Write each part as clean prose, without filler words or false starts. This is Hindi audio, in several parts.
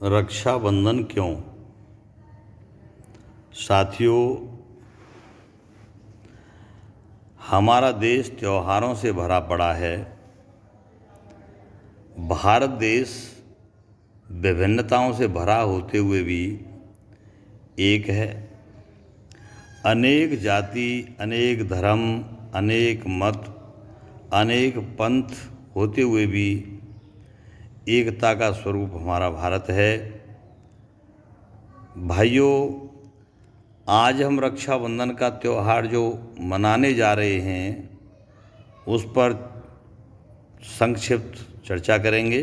रक्षाबंधन क्यों? साथियों, हमारा देश त्योहारों से भरा पड़ा है। भारत देश विभिन्नताओं से भरा होते हुए भी एक है। अनेक जाति, अनेक धर्म, अनेक मत, अनेक पंथ होते हुए भी एकता का स्वरूप हमारा भारत है। भाइयों, आज हम रक्षाबंधन का त्यौहार जो मनाने जा रहे हैं उस पर संक्षिप्त चर्चा करेंगे।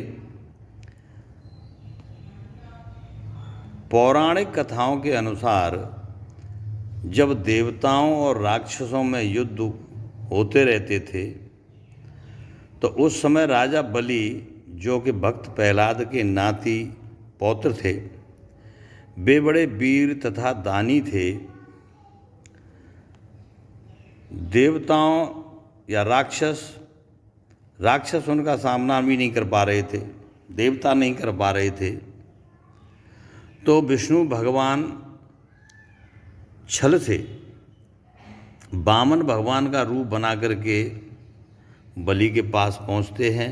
पौराणिक कथाओं के अनुसार जब देवताओं और राक्षसों में युद्ध होते रहते थे तो उस समय राजा बलि, जो कि भक्त प्रहलाद के नाती पौत्र थे, वे बड़े वीर तथा दानी थे। देवताओं या राक्षस उनका सामना भी नहीं कर पा रहे थे, देवता नहीं कर पा रहे थे। तो विष्णु भगवान छल से वामन भगवान का रूप बना करके बलि के पास पहुंचते हैं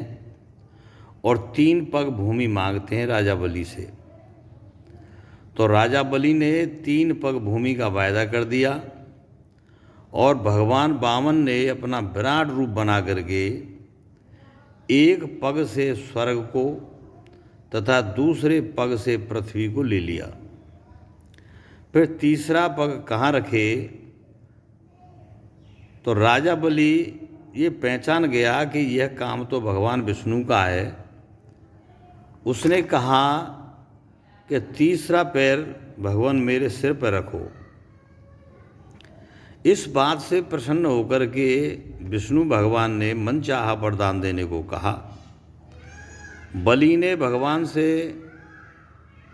और 3 पग भूमि मांगते हैं राजा बलि से। तो राजा बलि ने 3 पग भूमि का वायदा कर दिया और भगवान वामन ने अपना विराट रूप बना करके 1 पग से स्वर्ग को तथा दूसरे पग से पृथ्वी को ले लिया। फिर तीसरा पग कहाँ रखे तो राजा बलि ये पहचान गया कि यह काम तो भगवान विष्णु का है। उसने कहा कि तीसरा पैर भगवान मेरे सिर पर रखो। इस बात से प्रसन्न होकर के विष्णु भगवान ने मनचाहा वरदान देने को कहा। बलि ने भगवान से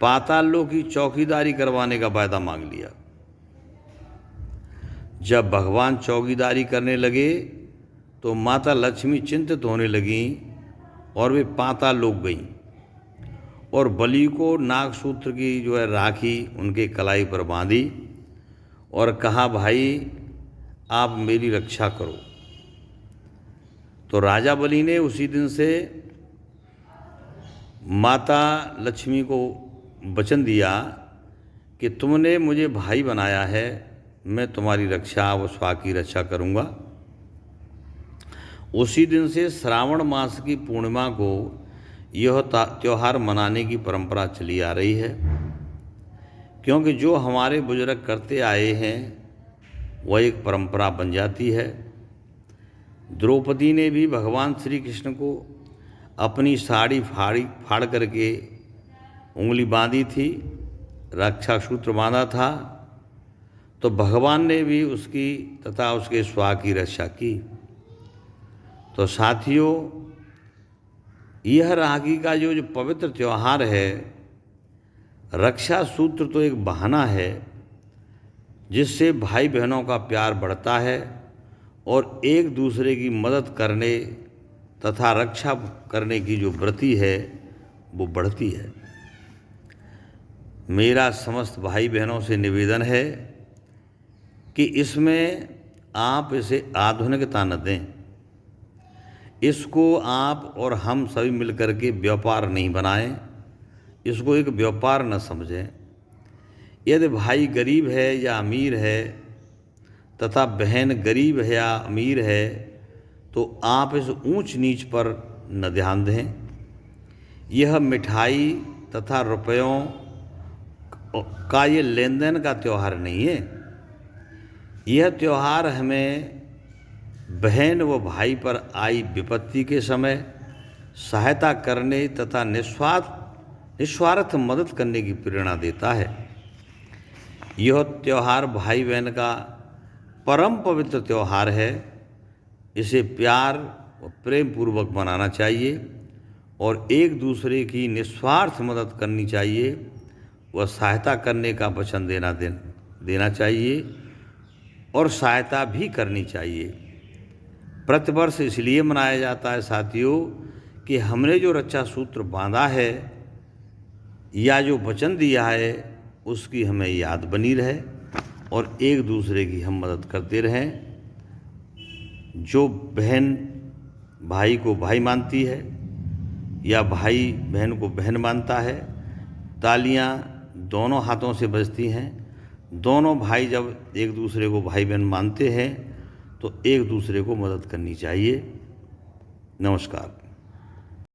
पाताल लोक की चौकीदारी करवाने का वायदा मांग लिया। जब भगवान चौकीदारी करने लगे तो माता लक्ष्मी चिंतित होने लगीं और वे पाताल लोक गईं और बलि को नागसूत्र की जो है राखी उनके कलाई पर बांधी और कहा, भाई आप मेरी रक्षा करो। तो राजा बलि ने उसी दिन से माता लक्ष्मी को वचन दिया कि तुमने मुझे भाई बनाया है, मैं तुम्हारी रक्षा व स्वा की रक्षा करूँगा। उसी दिन से श्रावण मास की पूर्णिमा को यह त्यौहार मनाने की परंपरा चली आ रही है, क्योंकि जो हमारे बुजुर्ग करते आए हैं वह एक परंपरा बन जाती है। द्रौपदी ने भी भगवान श्री कृष्ण को अपनी साड़ी फाड़ करके उंगली बांधी थी, रक्षा सूत्र बांधा था, तो भगवान ने भी उसकी तथा उसके स्वा की रक्षा की। तो साथियों, यह राखी का जो पवित्र त्यौहार है, रक्षा सूत्र तो एक बहाना है जिससे भाई बहनों का प्यार बढ़ता है और एक दूसरे की मदद करने तथा रक्षा करने की जो वृत्ति है वो बढ़ती है। मेरा समस्त भाई बहनों से निवेदन है कि इसमें आप इसे आधुनिकता न दें, इसको आप और हम सभी मिलकर के व्यापार नहीं बनाएं, इसको एक व्यापार न समझें। यदि भाई गरीब है या अमीर है तथा बहन गरीब है या अमीर है तो आप इस ऊंच नीच पर न ध्यान दें। यह मिठाई तथा रुपयों का ये लेन देन का त्यौहार नहीं है। यह त्यौहार हमें बहन व भाई पर आई विपत्ति के समय सहायता करने तथा निस्वार्थ मदद करने की प्रेरणा देता है। यह त्यौहार भाई बहन का परम पवित्र त्यौहार है। इसे प्यार व प्रेम पूर्वक मनाना चाहिए और एक दूसरे की निस्वार्थ मदद करनी चाहिए व सहायता करने का वचन देना चाहिए और सहायता भी करनी चाहिए। प्रतिवर्ष इसलिए मनाया जाता है साथियों कि हमने जो रक्षा सूत्र बांधा है या जो वचन दिया है उसकी हमें याद बनी रहे और एक दूसरे की हम मदद करते रहें। जो बहन भाई को भाई मानती है या भाई बहन को बहन मानता है, तालियां दोनों हाथों से बजती हैं। दोनों भाई जब एक दूसरे को भाई बहन मानते हैं तो एक दूसरे को मदद करनी चाहिए। नमस्कार।